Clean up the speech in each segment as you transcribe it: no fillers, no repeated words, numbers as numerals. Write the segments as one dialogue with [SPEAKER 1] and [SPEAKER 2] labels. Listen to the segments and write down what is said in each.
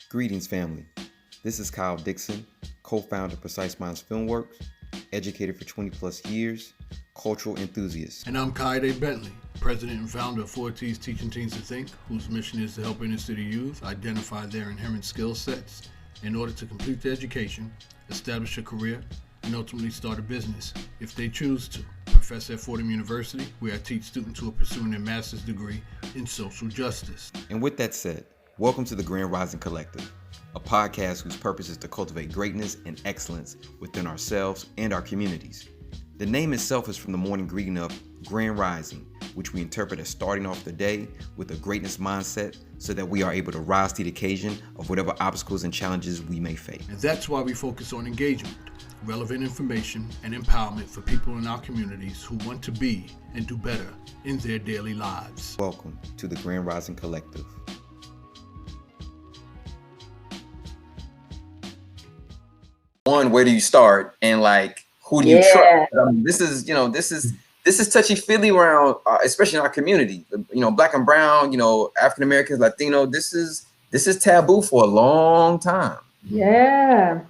[SPEAKER 1] Greetings, family. This is Kyle Dixon, co-founder of Precise Minds Filmworks, educator for 20 plus years, cultural enthusiast.
[SPEAKER 2] And I'm Kayode Bentley, president and founder of 4T's Teaching Teens to Think, whose mission is to help inner city youth identify their inherent skill sets in order to complete their education, establish a career, and ultimately start a business, if they choose to. Professor at Fordham University, where I teach students who are pursuing their master's degree in social justice.
[SPEAKER 1] And with that said, welcome to the Grand Rising Collective, a podcast whose purpose is to cultivate greatness and excellence within ourselves and our communities. The name itself is from the morning greeting of Grand Rising, which we interpret as starting off the day with a greatness mindset so that we are able to rise to the occasion of whatever obstacles and challenges we may face.
[SPEAKER 2] And that's why we focus on engagement, relevant information, and empowerment for people in our communities who want to be and do better in their daily lives.
[SPEAKER 1] Welcome to the Grand Rising Collective.
[SPEAKER 3] One, where do you start, and like who do you trust? This is touchy feely around, especially in our community. Black and brown, African Americans, Latino. This is taboo for a long time.
[SPEAKER 4] Yeah.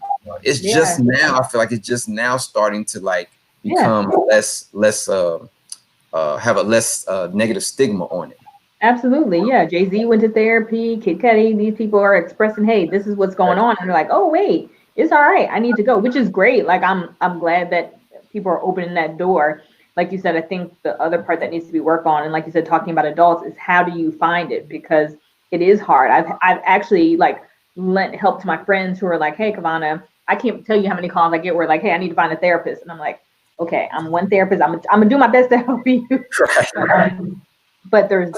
[SPEAKER 3] It's just now. I feel like it's just now starting to like become less have a less negative stigma on it.
[SPEAKER 4] Absolutely. Yeah. Jay-Z went to therapy. Kid Cudi. These people are expressing, hey, this is what's going on, and they're like, oh wait, it's all right. I need to go, which is great. Like I'm glad that people are opening that door. Like you said, I think the other part that needs to be worked on, and like you said, talking about adults, is how do you find it? Because it is hard. I've actually like lent help to my friends who are like, hey, Kevana, I can't tell you how many calls I get where like, hey, I need to find a therapist. And I'm like, okay, I'm one therapist. I'm gonna do my best to help you. But there's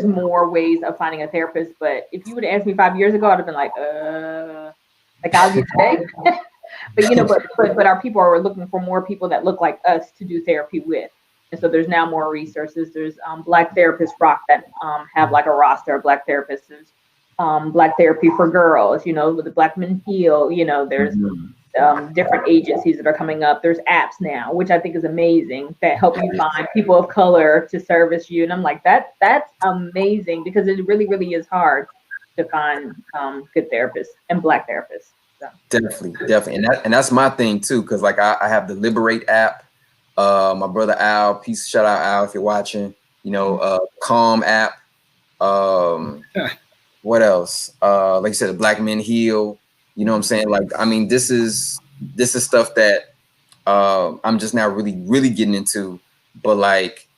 [SPEAKER 4] more ways of finding a therapist. But if you would have asked me 5 years ago, I'd have been like I'll get today. but our people are looking for more people that look like us to do therapy with. And so there's now more resources. There's Black Therapists Rock that have like a roster of Black therapists. There's Black Therapy for Girls, with the Black Men Heal, there's different agencies that are coming up. There's apps now, which I think is amazing, that help you find people of color to service you. And I'm like, that's amazing, because it really, really is hard to find good therapists and Black therapists. So.
[SPEAKER 3] Definitely. And that's my thing too, because like I have the Liberate app. My brother Al, shout out Al if you're watching, Calm app. What else? Like you said, the Black Men Heal. You know what I'm saying? Like, I mean, this is stuff that I'm just now really, really getting into. But like,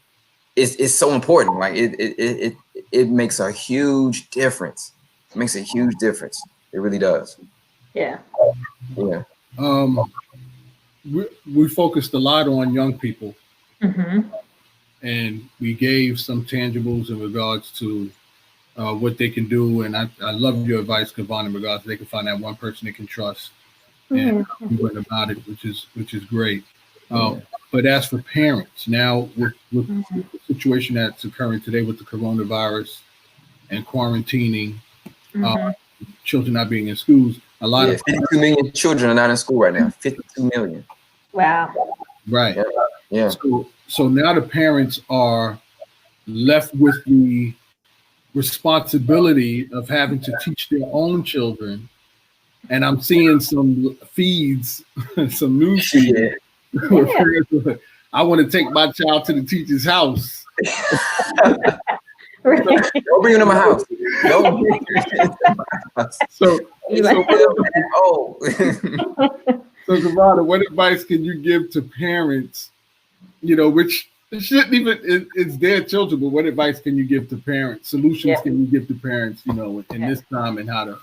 [SPEAKER 3] it's so important. Like it makes a huge difference. It makes a huge difference. It really does.
[SPEAKER 4] Yeah.
[SPEAKER 3] Yeah.
[SPEAKER 2] We focused a lot on young people,
[SPEAKER 4] Mm-hmm.
[SPEAKER 2] and we gave some tangibles in regards to what they can do. And I love your advice, Kevana, in regards to they can find that one person they can trust and we went about it, which is great. But as for parents, now with the situation that's occurring today with the coronavirus and quarantining, children not being in schools, a lot of
[SPEAKER 3] 52 million children are not in school right now. 52 million.
[SPEAKER 4] Wow.
[SPEAKER 2] Right.
[SPEAKER 3] Yeah.
[SPEAKER 2] So now the parents are left with the responsibility of having to teach their own children. And I'm seeing some feeds, some news feeds. Yeah. I want to take my child to the teacher's house.
[SPEAKER 4] Right.
[SPEAKER 3] Don't bring him to my house.
[SPEAKER 2] So Kevana, what advice can you give to parents, which shouldn't even, it's their children, but what advice can you give to parents? Solutions can you give to parents, in this time, and how to?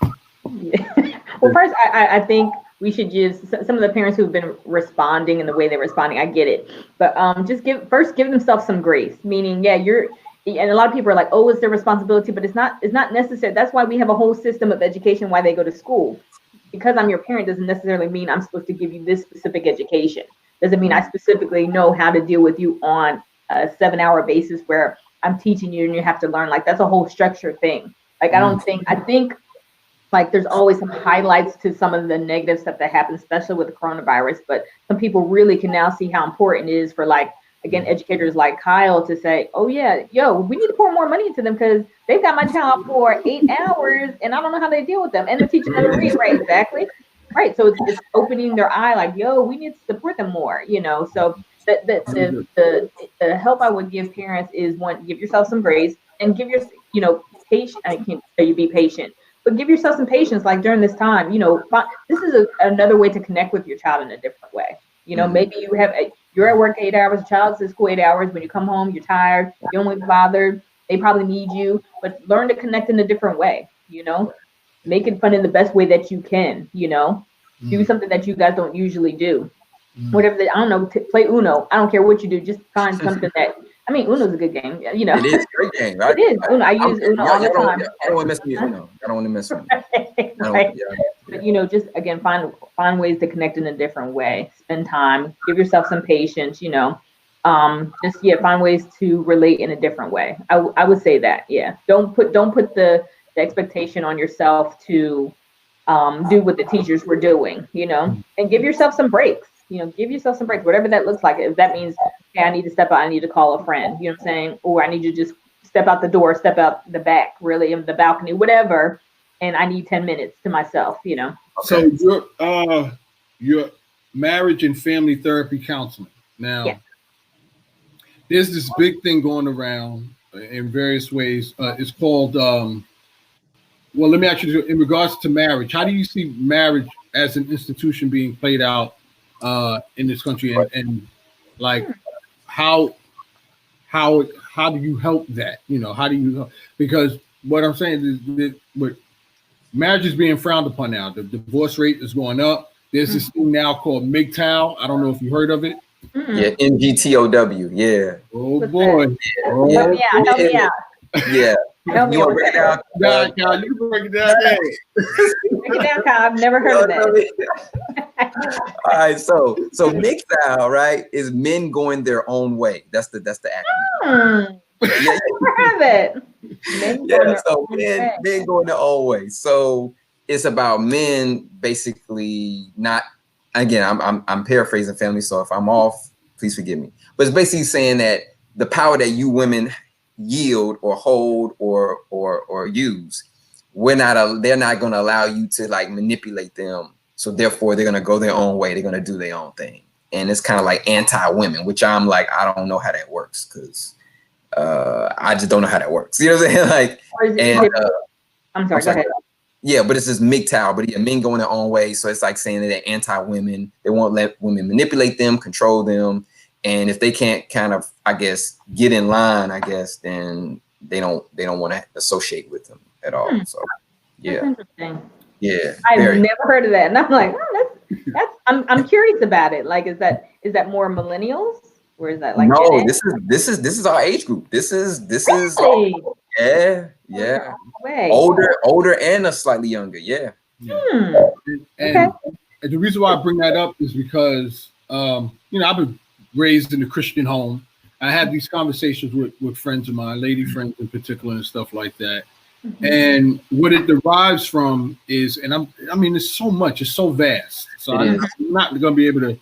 [SPEAKER 4] Well, first, I think we should just, some of the parents who've been responding and the way they're responding, I get it. But just give themselves some grace, meaning, and a lot of people are like, oh, it's their responsibility, but it's not necessary. That's why we have a whole system of education, why they go to school. Because I'm your parent doesn't necessarily mean I'm supposed to give you this specific education. Doesn't mean I specifically know how to deal with you on a 7-hour basis where I'm teaching you and you have to learn. Like, that's a whole structure thing. Like, I think like there's always some highlights to some of the negative stuff that happens, especially with the coronavirus. But some people really can now see how important it is for like again, educators like Kyle to say, oh yeah, yo, we need to pour more money into them because they've got my child for 8 hours and I don't know how they deal with them. And the teacher doesn't read, right? Exactly. Right. So it's opening their eye like, yo, we need to support them more, you know? So the help I would give parents is, one, give yourself some grace and give your, you know, patient. I can't say you be patient, but give yourself some patience. Like during this time, you know, this is another way to connect with your child in a different way. You know, maybe you're at work 8 hours, the child's at school 8 hours. When you come home, you're tired, you don't want to be bothered. They probably need you, but learn to connect in a different way, you know, make it fun in the best way that you can, you know, do something that you guys don't usually do. Whatever, I don't know, play Uno. I don't care what you do, just find something that, I mean, Uno's a good game, you know.
[SPEAKER 3] It is a great game, right?
[SPEAKER 4] It is. Uno. I use Uno all the time.
[SPEAKER 3] I don't want to mess with Uno. I don't want to mess with
[SPEAKER 4] it. Right. But, you know, just, again, find ways to connect in a different way. Spend time. Give yourself some patience, you know. Find ways to relate in a different way. I would say that, yeah. Don't put the expectation on yourself to do what the teachers were doing, you know, and give yourself some breaks. You know, give yourself some breaks, whatever that looks like. If that means, hey, I need to step out, I need to call a friend, you know what I'm saying? Or I need to just step out the door, step out the back, really, in the balcony, whatever. And I need 10 minutes to myself, you know?
[SPEAKER 2] Okay. So your marriage and family therapy counseling. Now, there's this big thing going around in various ways. It's called, well, let me ask you, in regards to marriage, how do you see marriage as an institution being played out in this country, and like how do you help that? You know, how do you help? Because what I'm saying is that marriage is being frowned upon now. The divorce rate is going up. There's this thing now called MGTOW. I don't know if you heard of it.
[SPEAKER 3] Yeah, MGTOW. Yeah.
[SPEAKER 2] Oh boy.
[SPEAKER 4] Help me out.
[SPEAKER 3] Yeah.
[SPEAKER 4] Help me
[SPEAKER 3] You want to break it down?
[SPEAKER 2] God, you break it down.
[SPEAKER 4] Break it down, Kyle. I've never heard of that.
[SPEAKER 3] All right, so MGTOW, right, is men going their own way. That's the acronym.
[SPEAKER 4] Never have it.
[SPEAKER 3] Men going their own way. So it's about men basically not. Again, I'm paraphrasing, family. So if I'm off, please forgive me. But it's basically saying that the power that you women yield or hold or use, they're not going to allow you to like manipulate them. So therefore, they're going to go their own way. They're going to do their own thing. And it's kind of like anti-women, which I'm like, I don't know how that works because I just don't know how that works. You know what I'm saying? Like,
[SPEAKER 4] I'm sorry, go ahead.
[SPEAKER 3] Yeah, but it's this MGTOW, but men going their own way. So it's like saying that they're anti-women. They won't let women manipulate them, control them. And if they can't kind of, I guess, get in line, I guess, then they don't want to associate with them at all. So yeah.
[SPEAKER 4] That's interesting.
[SPEAKER 3] Yeah.
[SPEAKER 4] I've never heard of that. And I'm like, that's I'm curious about it. Like, is that more millennials? Or is that like
[SPEAKER 3] no, this is our age group. This is yeah. Older and a slightly younger, yeah.
[SPEAKER 2] And the reason why I bring that up is because I've been raised in a Christian home. I had these conversations with friends of mine, lady friends in particular, and stuff like that. And what it derives from is, it's so much, it's so vast. So I'm not going to be able to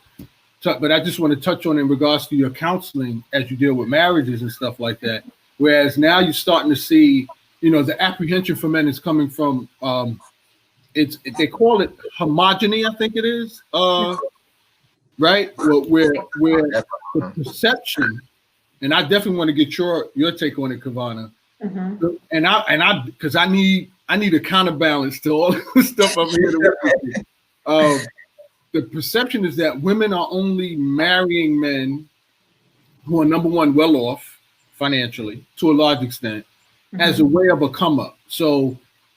[SPEAKER 2] talk, but I just want to touch on in regards to your counseling as you deal with marriages and stuff like that. Whereas now you're starting to see, the apprehension for men is coming from, they call it homogeny, I think it is, right? Where the perception, and I definitely want to get your take on it, Kevana. And I because I need a counterbalance to all the stuff I'm here to work with. The perception is that women are only marrying men who are, number one, well off financially to a large extent, as a way of a come up. So,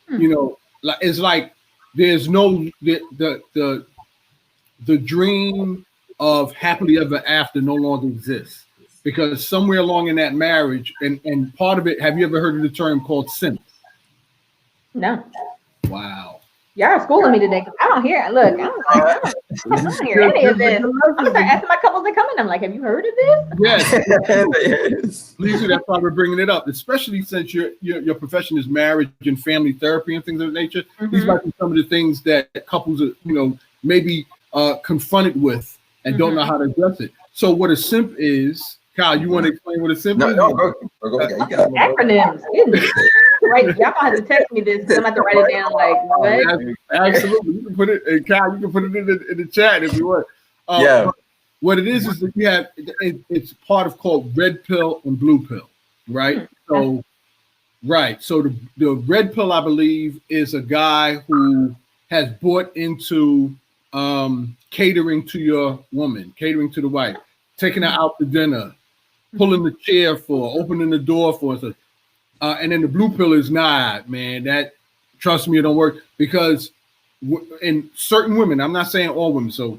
[SPEAKER 2] it's like there's no the dream of happily ever after no longer exists, because somewhere along in that marriage, and part of it, have you ever heard of the term called simp?
[SPEAKER 4] No.
[SPEAKER 2] Wow.
[SPEAKER 4] Y'all are schooling me today because I don't hear it. Look, I don't hear any of this. I'm gonna start asking my couples that come in. I'm like, have you heard of this?
[SPEAKER 2] Yes. Please do. That's why we're bringing it up, especially since your profession is marriage and family therapy and things of that nature. These might be some of the things that couples are, maybe confronted with and don't know how to address it. So what a simp is, Kyle, you want to explain what a SIP is?
[SPEAKER 3] No, go ahead. You got
[SPEAKER 4] Acronyms, isn't it? Right, y'all gonna have to text me this because I'm gonna have to write it down. Like what?
[SPEAKER 2] Absolutely, you can put it. And Kyle, you can put it in the chat if you want.
[SPEAKER 3] Yeah.
[SPEAKER 2] What it is that you have. It's part of called red pill and blue pill, right? So, right. So the red pill, I believe, is a guy who has bought into catering to your woman, catering to the wife, taking her out to dinner, pulling the chair for, opening the door for us. And then the blue pill is not, man. That, trust me, it don't work because in certain women, I'm not saying all women, so,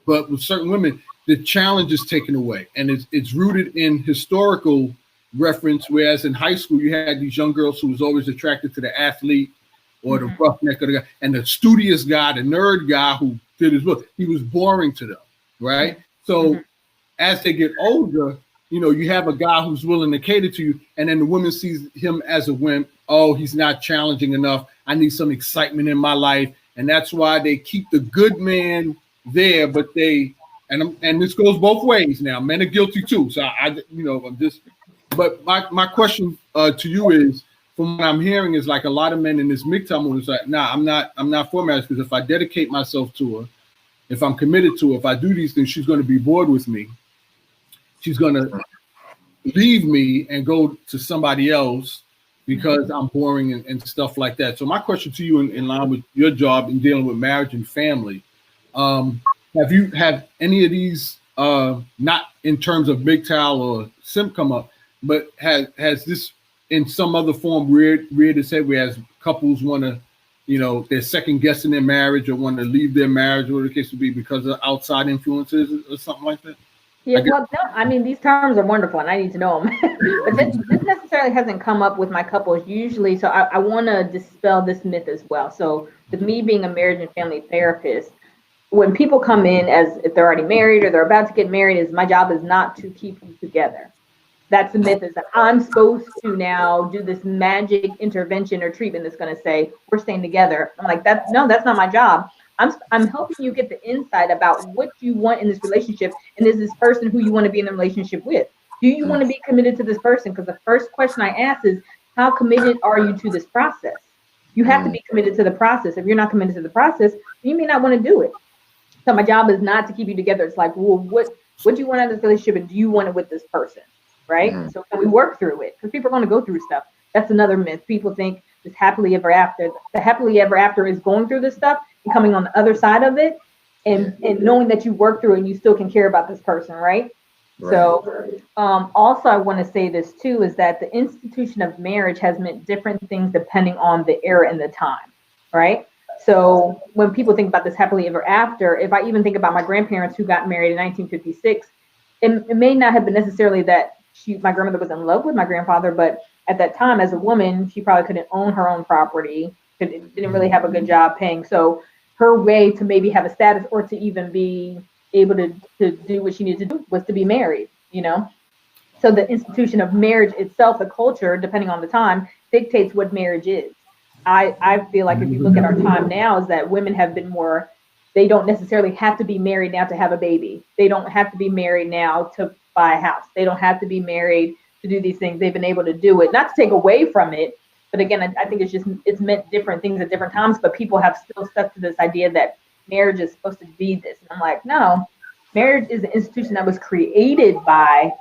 [SPEAKER 2] but with certain women, the challenge is taken away, and it's rooted in historical reference. Whereas in high school, you had these young girls who was always attracted to the athlete or the roughneck of the guy, and the studious guy, the nerd guy who did his book, he was boring to them, right? So as they get older, you know, you have a guy who's willing to cater to you, and then the woman sees him as a wimp. Oh, he's not challenging enough. I need some excitement in my life, and that's why they keep the good man there. But they, and this goes both ways now. Men are guilty too. So I'm just. But my question to you is, from what I'm hearing, is like a lot of men in this MGTOW movement is like, nah, I'm not for marriage, because if I dedicate myself to her, if I'm committed to her, if I do these things, she's going to be bored with me. She's going to leave me and go to somebody else because I'm boring and stuff like that. So my question to you, in line with your job in dealing with marriage and family, have any of these, not in terms of MGTOW or SIMP come up, but has this in some other form reared its head, whereas couples want to, you know, they're second guessing their marriage or want to leave their marriage, or whatever the case would be, because of outside influences or something like that?
[SPEAKER 4] Yeah, well, no, I mean, these terms are wonderful, and I need to know them. But this necessarily hasn't come up with my couples usually, so I want to dispel this myth as well. So with me being a marriage and family therapist, when people come in as if they're already married or they're about to get married, is my job is not to keep you together. That's the myth, is that I'm supposed to now do this magic intervention or treatment that's going to say we're staying together. I'm like, that's not my job. I'm helping you get the insight about what you want in this relationship, and is this person who you want to be in a relationship with? Do you want to be committed to this person? Because the first question I ask is, how committed are you to this process? You have to be committed to the process. If you're not committed to the process, you may not want to do it. So my job is not to keep you together. It's like, well, what do you want out of this relationship, and do you want it with this person? Right? So can we work through it? Because people are going to go through stuff. That's another myth. People think this happily ever after. The happily ever after is going through this stuff and coming on the other side of it, and knowing that you work through it and you still can care about this person, right? So also I want to say this too, is that the institution of marriage has meant different things depending on the era and the time, right? So when people think about this happily ever after, if I even think about my grandparents who got married in 1956, it may not have been necessarily that my grandmother was in love with my grandfather, but at that time, as a woman, she probably couldn't own her own property, didn't really have a good job paying. So her way to maybe have a status or to even be able to do what she needed to do was to be married, you know? So the institution of marriage itself, the culture, depending on the time, dictates what marriage is. I feel like if you look at our time now, is that women have been more, they don't necessarily have to be married now to have a baby. They don't have to be married now to buy a house. They don't have to be married to do these things. They've been able to do it, not to take away from it, but again, I think it's meant different things at different times, but people have still stuck to this idea that marriage is supposed to be this. And I'm like, no, marriage is an institution that was created by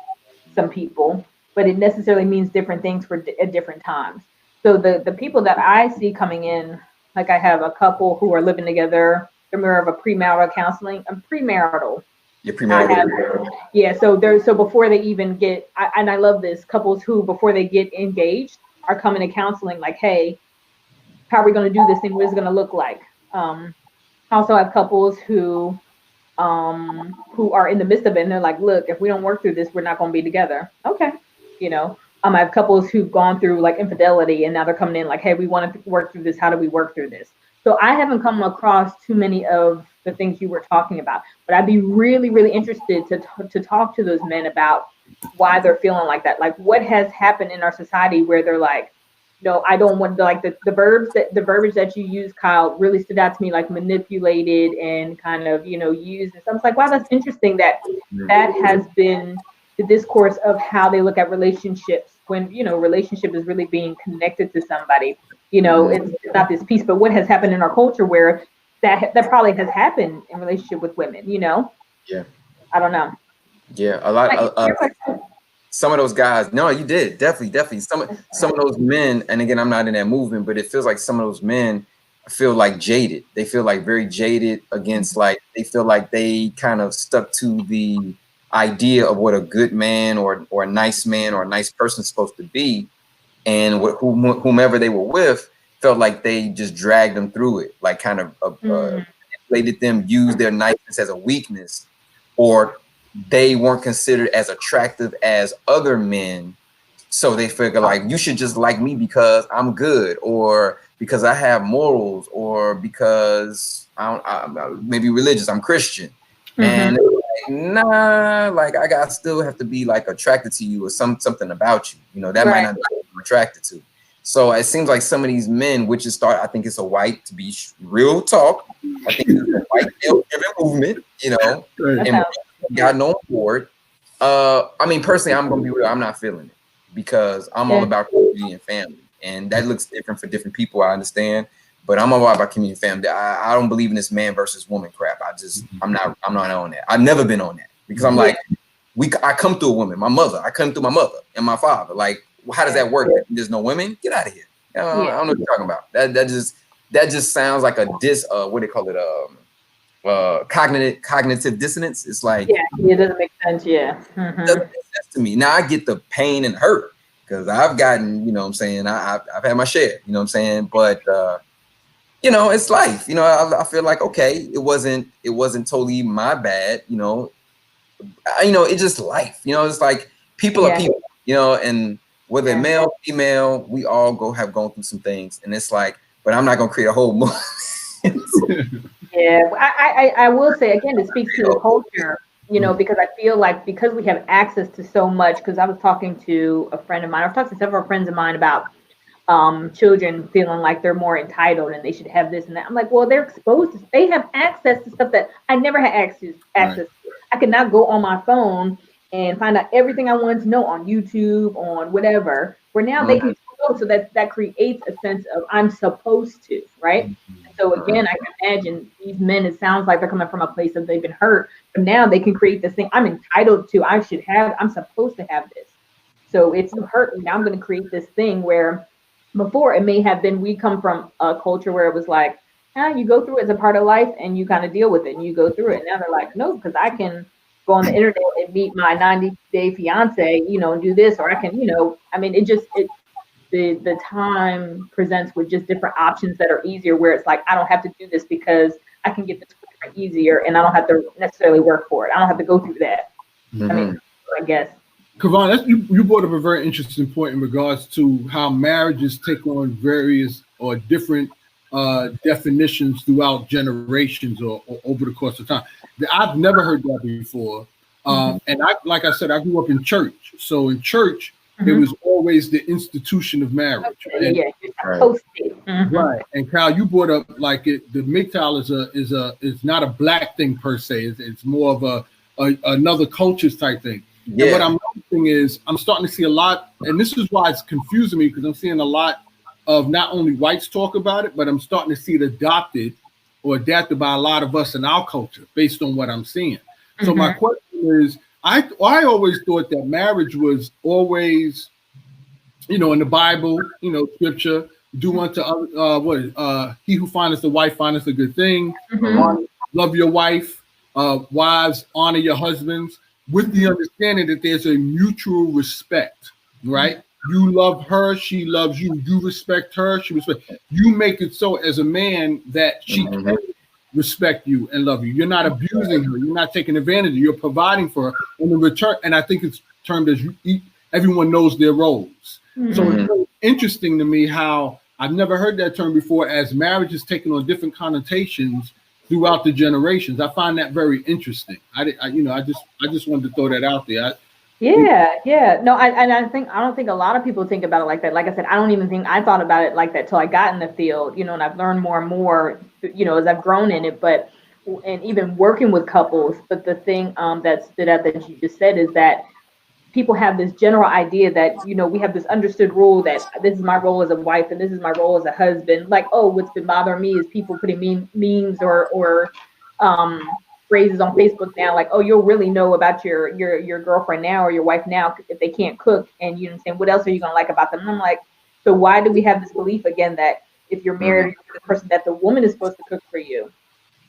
[SPEAKER 4] some people, but it necessarily means different things at different times. So the people that I see coming in, like I have a couple who are living together, they're more of a premarital counseling, premarital.
[SPEAKER 3] You're premarital.
[SPEAKER 4] So before they even get, and I love this, couples who before they get engaged are coming to counseling, like, hey, how are we going to do this thing? What is it going to look like? Also have couples who are in the midst of it, and they're like, look, if we don't work through this, we're not going to be together. Okay, you know. I have couples who've gone through like infidelity, and now they're coming in like, hey, we want to work through this. How do we work through this? So I haven't come across too many of the things you were talking about, but I'd be really, really interested to talk to those men about why they're feeling like that. Like, what has happened in our society where they're like, no, I don't want to, like the verbiage that you use, Kyle, really stood out to me, like manipulated and kind of, you know, used. And so I was like, wow, that's interesting that has been the discourse of how they look at relationships when, you know, relationship is really being connected to somebody. You know, it's not this piece, but what has happened in our culture where that probably has happened in relationship with women, you know?
[SPEAKER 3] Yeah.
[SPEAKER 4] I don't know.
[SPEAKER 3] Yeah, a lot. Some of those guys. No, you did definitely. Some of those men, and again, I'm not in that movement, but it feels like some of those men feel like jaded. They feel like very jaded against, like, they feel like they kind of stuck to the idea of what a good man or a nice man or a nice person is supposed to be, and whomever they were with felt like they just dragged them through it, like kind of manipulated them, used their niceness as a weakness, or they weren't considered as attractive as other men. So they figure like, you should just like me because I'm good, or because I have morals, or because I'm maybe religious, I'm Christian. And like, nah, like I still have to be like attracted to you or something about you. You know, that might not be what I'm attracted to. So it seems like some of these men, which is I think it's a white, to be real talk, I think it's a white male-driven movement, you know, and got no board. I mean, personally, I'm gonna be real, I'm not feeling it, because I'm all about community and family, and that looks different for different people, I understand, but I'm all about community and family. I don't believe in this man versus woman crap. I'm not on that. I've never been on that, because I'm like, I come through a woman, I come through my mother and my father. Like, how does that work? There's no women? Get out of here. I don't know what you're talking about. That just sounds like a what do they call it? Cognitive dissonance. It's like,
[SPEAKER 4] it doesn't make sense.
[SPEAKER 3] Doesn't make sense to me. Now I get the pain and hurt, because I've gotten, you know what I'm saying, I've had my share, you know what I'm saying, but you know, it's life. You know, I feel like, okay, it wasn't totally my bad, you know. It's just life, you know. It's like people are people, you know, and whether male, female, we all have gone through some things, and it's like, but I'm not gonna create a whole movie.
[SPEAKER 4] I will say again, it speaks to the culture, you know, because I feel like because we have access to so much, because I was talking to a friend of mine, I've talked to several friends of mine about children feeling like they're more entitled and they should have this and that. I'm like, well, they're exposed to, they have access to stuff that I never had access to. I could now go on my phone and find out everything I wanted to know on YouTube, on whatever, where now they can go. So that creates a sense of I'm supposed to, right? So again, I can imagine these men, it sounds like they're coming from a place of they've been hurt, but now they can create this thing I'm entitled to, I'm supposed to have this. So it's hurt me, now I'm going to create this thing where before it may have been, we come from a culture where it was like, you go through it as a part of life and you kind of deal with it and you go through it. Now they're like, no, because I can go on the internet and meet my 90-day fiance, you know, and do this, or I can, you know, I mean, the time presents with just different options that are easier, where it's like, I don't have to do this because I can get this quicker, easier, and I don't have to necessarily work for it. I don't have to go through that. I mean, I guess.
[SPEAKER 2] Kevana, you brought up a very interesting point in regards to how marriages take on various or different definitions throughout generations or over the course of time. I've never heard that before. And like I said, I grew up in church. So in church, it was always the institution of marriage. Right. And Kyle, you brought up like the MGTOW is not a black thing per se. It's more of another cultures type thing. Yeah. And what I'm noticing is I'm starting to see a lot, and this is why it's confusing me, because I'm seeing a lot of not only whites talk about it, but I'm starting to see it adopted or adapted by a lot of us in our culture based on what I'm seeing. So my question is, I always thought that marriage was always, you know, in the Bible, you know, scripture, do unto other, he who findeth a wife findeth a good thing. Love your wife. Wives, honor your husbands, with the understanding that there's a mutual respect, right? You love her, she loves you. You respect her, she respects. You make it so as a man that she can respect you and love you. You're not abusing her. You're not taking advantage of her. You're providing for her in return. And I think it's termed as everyone knows their roles. So it's really interesting to me how I've never heard that term before, as marriage is taking on different connotations throughout the generations. I find that very interesting. I just wanted to throw that out there.
[SPEAKER 4] No, I don't think a lot of people think about it like that. Like I said, I don't even think I thought about it like that till I got in the field, you know, and I've learned more and more, you know, as I've grown in it, and even working with couples. But the thing that stood out that you just said is that people have this general idea that, you know, we have this understood rule that this is my role as a wife and this is my role as a husband. Like, oh, what's been bothering me is people putting memes or phrases on Facebook now, like, oh, you'll really know about your girlfriend now or your wife now if they can't cook. And you know what I'm saying, what else are you gonna like about them? And I'm like, so why do we have this belief again that if you're married to the person that the woman is supposed to cook for you?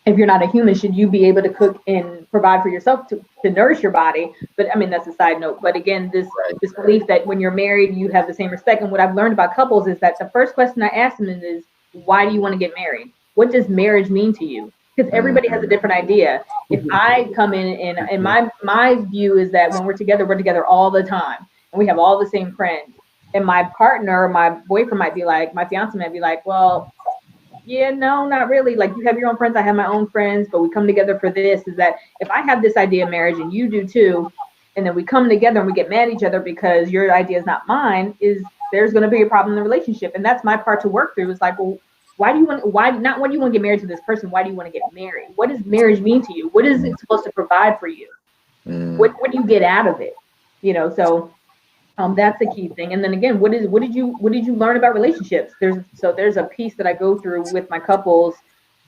[SPEAKER 4] If you're not a human, should you be able to cook and provide for yourself to nourish your body? But I mean, that's a side note. But again, this belief that when you're married, you have the same respect. And what I've learned about couples is that the first question I ask them is, why do you want to get married? What does marriage mean to you? Because everybody has a different idea. If I come in and my view is that when we're together all the time, and we have all the same friends. And my partner, my boyfriend might be like, my fiance might be like, well, yeah, no, not really. Like, you have your own friends, I have my own friends, but we come together for this. Is that if I have this idea of marriage and you do too, and then we come together and we get mad at each other because your idea is not mine, is there's going to be a problem in the relationship. And that's my part to work through. It's like, well, why do you want to get married to this person? Why do you want to get married? What does marriage mean to you? What is it supposed to provide for you? What do you get out of it? You know, so that's a key thing. And then again, what did you learn about relationships? There's a piece that I go through with my couples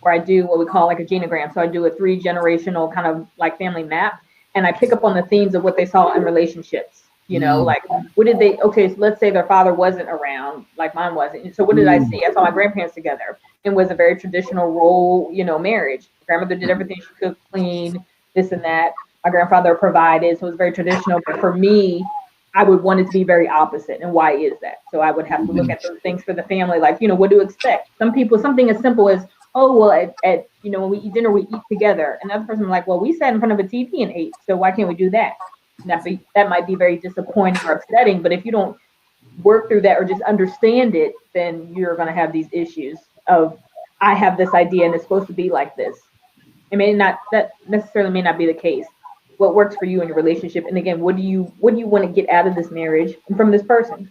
[SPEAKER 4] where I do what we call like a genogram. So I do a 3-generational kind of like family map, and I pick up on the themes of what they saw in relationships. You know, like what did they? Okay, so let's say their father wasn't around, like mine wasn't. So what did I see? I saw my grandparents together. It was a very traditional role, you know, marriage. Grandmother did everything she could, clean, this and that. My grandfather provided, so it was very traditional. But for me, I would want it to be very opposite. And why is that? So I would have to look at those things for the family, like, you know, what do you expect? Some people, something as simple as, oh, well, at you know, when we eat dinner, we eat together. Another person like, well, we sat in front of a TV and ate, so why can't we do that? That might be very disappointing or upsetting, but if you don't work through that or just understand it, then you're going to have these issues of, I have this idea and it's supposed to be like this. That necessarily may not be the case. What works for you in your relationship, and again, what do you want to get out of this marriage and from this person?